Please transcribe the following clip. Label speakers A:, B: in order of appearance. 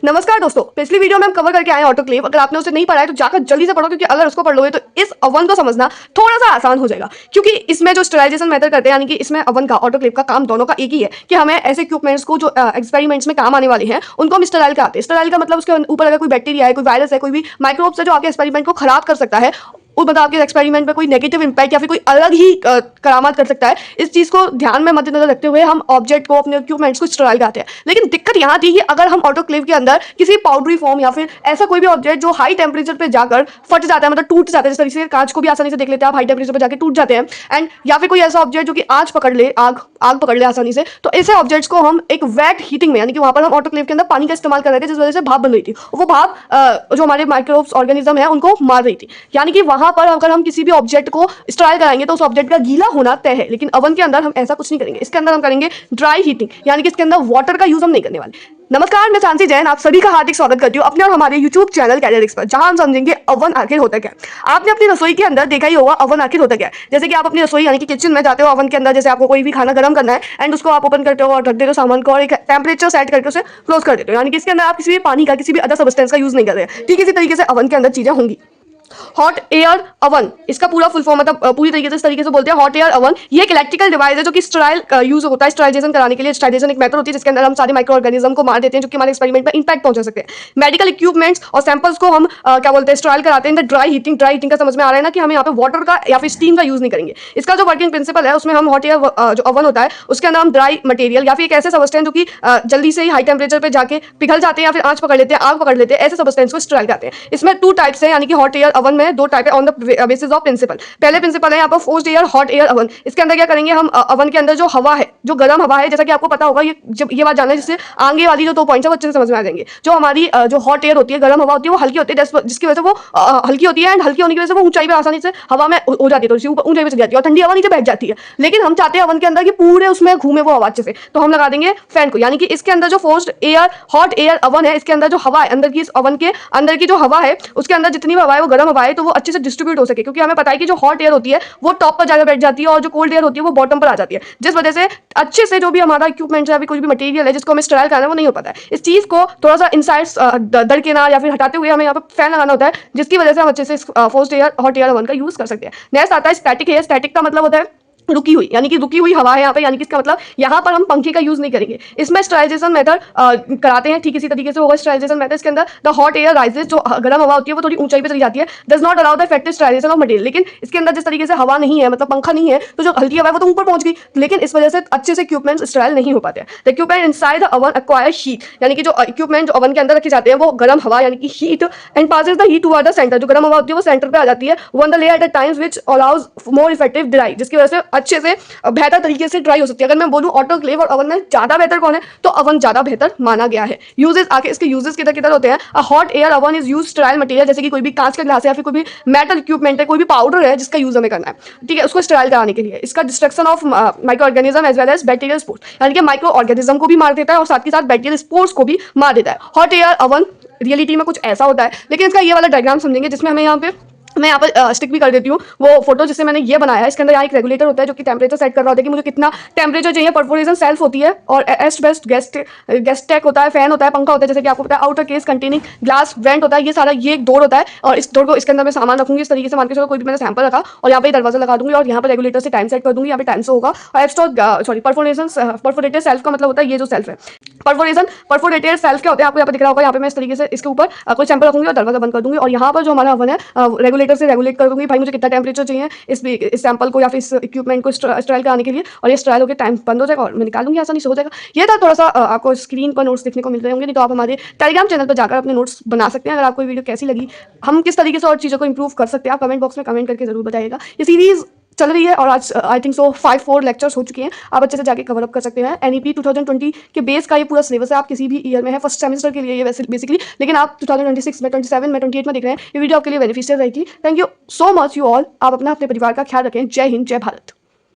A: नमस्कार दोस्तों, पिछली वीडियो में हम कवर करके आए हैं ऑटोक्लेव। अगर आपने उसे नहीं पढ़ा है तो जाकर जल्दी से पढ़ो, क्योंकि अगर उसको पढ़ लोगे तो इस अवन को समझना थोड़ा सा आसान हो जाएगा। क्योंकि इसमें जो स्टरलाइजेशन मेथड करते हैं, यानी कि इसमें अवन का ऑटोक्लेव का काम दोनों का एक ही है कि हमें ऐसे इक्विपमेंट्स को जो एक्सपेरिमेंट्स में काम आने वाले हैं उनको हम स्टराइल कराते हैं। स्टराइल का मतलब उसके ऊपर अगर कोई बैक्टीरिया है, कोई वायरस है, कोई भी माइक्रोब्स है जो आपके एक्सपेरिमेंट को खराब कर सकता है, मतलब आपके एक्सपेरिमेंट में कोई नेगेटिव इंपैक्ट या फिर कोई अलग ही करामात कर सकता है, इस चीज को ध्यान में मद्देनजर रखते हुए हम ऑब्जेक्ट को, अपने इक्विपमेंट्स को स्टराइल कराते हैं। लेकिन दिक्कत यहाँ थी कि अगर हम ऑटोक्लेव के अंदर किसी पाउडरी फॉर्म या फिर ऐसा कोई भी ऑब्जेक्ट जो हाई टेम्परेचर पे जाकर फट जाता है, मतलब टूट जाता है, जिस तरीके से कांच को भी आसानी से देख लेते हैं आप, हाई टेम्परेचर पे जाकर टूट जाते हैं, एंड या फिर कोई ऐसा ऑब्जेक्ट जो कि आग पकड़ ले आसानी से, तो ऐसे ऑब्जेक्ट्स को हम एक वेट हीटिंग में, यानी कि वहां पर हम ऑटोक्लेव के अंदर पानी का इस्तेमाल कर रहे थे, जिस वजह से भाप बन रही थी। वो भाप जो हमारे माइक्रोब्स ऑर्गेनिज्म है उनको मार रही थी। यानी कि वहां पर अगर हम किसी भी ऑब्जेक्ट को स्टराइल कराएंगे तो उस ऑब्जेक्ट का गीला होना तय है। लेकिन अवन के अंदर हम ऐसा कुछ नहीं करेंगे। इसके अंदर हम करेंगे ड्राई हीटिंग, यानी कि इसके अंदर वाटर का यूज हम नहीं करने वाले। नमस्कार, मैं चांसी जैन आप सभी का हार्दिक स्वागत करती हूँ अपने और हमारे YouTube चैनल कैरियरिक्स पर, जहां हम समझेंगे अवन आखिर होता क्या है। आपने अपनी रसोई के अंदर देखा ही होगा अवन आखिर होता क्या है। जैसे कि आप अपनी रसोई यानी कि किचन में जाते हो, अवन के अंदर जैसे आपको कोई भी खाना गर्म करना है एंड उसको आप ओपन करते हो और रख देते हो सामान को, और एक टेम्परेचर सेट करके उसे क्लोज कर देते हो। यानी कि इसके अंदर आप किसी भी पानी का, किसी भी अदर सब्सटेंस का यूज नहीं कर रहे हैं। ठीक इसी तरीके से अवन के अंदर चीजें होंगी। हॉट एयर अवन, इसका पूरा फुल फॉर्म, मतलब पूरी तरीके से इस तरीके से बोलते हैं हॉट एयर अवन। ये एक इलेक्ट्रिकल डिवाइस है जो कि स्टराइल यूज होता है, स्टराइजेशन कराने के लिए। स्टराइजेशन एक मेथड होती है जिसके अंदर हम सारे माइक्रो ऑर्गेनिज्म को मार देते हैं जो कि हमारे एक्सपेरिमेंट में इंपैक्ट पहुंचा सकते हैं। मेडिकल इक्विपमेंट्स और सैंपल्स को हम क्या बोलते हैं, स्टराइल कराते हैं। ड्राई हीटिंग, ड्राई हीटिंग का समझ में आ रहा है ना कि हमें यहाँ पे वाटर का या फिर स्टीम का यूज नहीं करेंगे। इसका जो वर्किंग प्रिंसिपल है उसमें हम हॉट एयर जो अवन होता है उसके अंदर हम ड्राई मटेरियल या फिर एक ऐसे सबस्टेंस जो कि जल्दी से ही हाई टेम्परेचर पे जाके पिघल जाते हैं या फिर आंच पकड़ लेते हैं, आग पकड़ लेते हैं, ऐसे सबस्टेंस को स्टराइल करते हैं। इसमें 2 टाइप्स है, यानी कि हॉट एयर अवन में 2 टाइप है on the basis of principle. पहले प्रिंसिपल है यहाँ पर forced air hot air oven. इसके अंदर क्या करेंगे हम, अवन के अंदर जो हवा है, जो गर्म हवा है, जैसा कि आपको पता होगा, ये जब ये बात जानना है जिससे आगे वाली जो 2 पॉइंट्स है वो अच्छे से समझ में आ जाएंगे। जो हमारी जो हॉट एयर होती है, गर्म हवा होती है, वो हल्की होती है, जिसकी वजह से वो हल्की होती है, एंड हल्की होने की वजह से वो ऊंचाई पे आसानी से हवा में हो जाती है, तो ऊपर ऊंचाई पे चली जाती है और ठंडी हवा नीचे बैठ जाती है। लेकिन हम चाहते हैं अवन के अंदर कि पूरे उसमें घूमे वो हवा अच्छे से, तो हम लगा देंगे फैन को। यानी कि इसके अंदर जो forced air hot air oven है, इसके अंदर जो हवा है अंदर की, इस अवन के अंदर की जो हवा है उसके अंदर जितनी भी हवा है वो गर्म हवा है, तो वो अच्छे से डिस्ट्रीब्यूट हो सके। क्योंकि हमें पता है कि जो हॉट एयर होती है वो टॉप पर जाकर बैठ जाती है और जो कोल्ड एयर होती है वो बॉटम पर आ जाती है, जिस वजह से अच्छे से जो भी हमारा इक्विपमेंट है या फिर कोई भी मटेरियल है जिसको हमें स्टराइल करना है वो नहीं हो पाता है। इस चीज को थोड़ा सा इनसाइड दरकिनार या फिर हटाते हुए हमें यहाँ पर फैन लगाना होता है, जिसकी वजह से हम अच्छे से forced air hot air oven का यूज कर सकते हैं। नेक्स्ट आता है स्टैटिक एयर। स्टैटिक का मतलब होता है रुकी हुई, यानी कि रुकी हुई हवा है यहाँ पे, यानी कि इसका मतलब यहाँ पर हम पंखे का यूज नहीं करेंगे। इसमें स्टराइजेशन मेथड कराते हैं, ठीक इसी तरीके से होगा स्टराइजेशन मेथड। इसके अंदर द हॉट एयर राइजेस, जो गर्म हवा होती है वो थोड़ी ऊंचाई पे चली जाती है, does not allow the effective sterilization of material. लेकिन इसके अंदर जिस तरीके से हवा नहीं है, मतलब पंखा नहीं है, तो जो हल्की हवा है वो तो ऊपर पहुंच गई, लेकिन इस वजह से अच्छे से इक्विपमेंट स्टराइल नहीं हो पाते हैं। The equipment inside the oven acquire heat, यानी कि जो इक्विपमेंट जो ओवन के अंदर रखे जाते हैं वो गर्म हवा यानी कि heat, and passes the heat toward the centre. जो गर्म हवा होती है वो सेंटर पे आ जाती है, one the layer at the times which allows more effective dry, जिसकी वजह से अच्छे से बेहतर तरीके से ड्राई हो सकती है। अगर मैं बोलूं ऑटोक्लेव और अवन में ज्यादा बेहतर कौन है, तो अवन ज्यादा बेहतर माना गया है। यूजेस आके इसके यूजेस किधर किधर होते हैं। A hot air oven is used sterile material, जैसे कि कोई भी कांच का ग्लास है या फिर कोई भी मेटल इक्विपमेंट है, कोई भी पाउडर है जिसका यूज हमें करना है, ठीक है, उसको स्टराइल कराने के लिए। इसका destruction of micro organism as well as bacterial spores, यानी कि माइक्रो ऑर्गेनिज्म को भी मार देता है और साथ ही साथ बैक्टीरियल स्पोर्स को भी मार देता है। हॉट एयर अवन रियलिटी में कुछ ऐसा होता है, लेकिन इसका ये वाला डायग्राम समझेंगे जिसमें हमें यहाँ पे, मैं यहाँ पर स्टिक भी कर देती हूँ वो फोटो जिससे मैंने ये बनाया है। इसके अंदर यहाँ एक रेगुलेटर होता है जो कि टेम्परेचर सेट कर रहा होता है कि मुझे कितना टेम्परेचर चाहिए। परफोरेशन सेल्फ होती है और एस्ट बेस्ट गेस्ट टेक होता है, फैन होता है, पंखा होता है, जैसे कि आपको पता है। Outer case containing glass went होता है, ये सारा ये एक डोर होता है, और इस डोर को, इसके अंदर मैं सामान रखूंगी इस तरीके से, मान के चलो कोई भी मैंने सैंपल रखा और यहाँ पे दरवाजा लगा दूंगी और यहाँ पर रेगुलेटर से टाइम सेट कर दूंगी, यहाँ पे टाइम से होगा। और परफोरेटेड सेल्फ का मतलब होता है ये जो सेल्फ है, परफोरेटेड सेल्फ क्या होता है आपको यहाँ पे दिख रहा होगा। यहाँ पे मैं इस तरीके से इसके ऊपर कोई सैंपल रखूंगी और दरवाजा बंद कर दूंगी, और यहाँ पर जो हमारा ओवन है रेगुलेटर से रेगुलेट कर दूंगी भाई मुझे कितना टेम्परेचर चाहिए इस सैंपल को या फिर इस इक्विपमेंट को स्टराइल कराने के लिए, और ये स्टराइल होकर टाइम बंद हो जाएगा और मैं निकाल लूंगी, आसानी से हो जाएगा। ये था थोड़ा सा आपको स्क्रीन पर नोट्स देखने को मिल रहे होंगे, नहीं तो आप हमारे टेलीग्राम चैनल पर जाकर अपने नोट्स बना सकते हैं। अगर आपको वीडियो कैसी लगी, हम किस तरीके से और चीज़ों को इंप्रूव कर सकते हैं, आप कमेंट बॉक्स में कमेंट करके जरूर बताइएगा। ये सीरीज चल रही है और आज आई थिंक सो 5-4 लेक्चर्स हो चुके हैं, आप अच्छे से जाके कवर अप कर सकते हैं। NEP 2020 के बेस का ये पूरा सिलेबस है, आप किसी भी ईयर में है, फर्स्ट सेमेस्टर के लिए ये बेसिकली, लेकिन आप 2026 में, 27 में, 28 में देख रहे हैं, ये वीडियो आपके लिए बेनिफिशियल रहेगी। Thank you so much you all. आप अपने परिवार का ख्याल रखें। जय हिंद, जय भारत।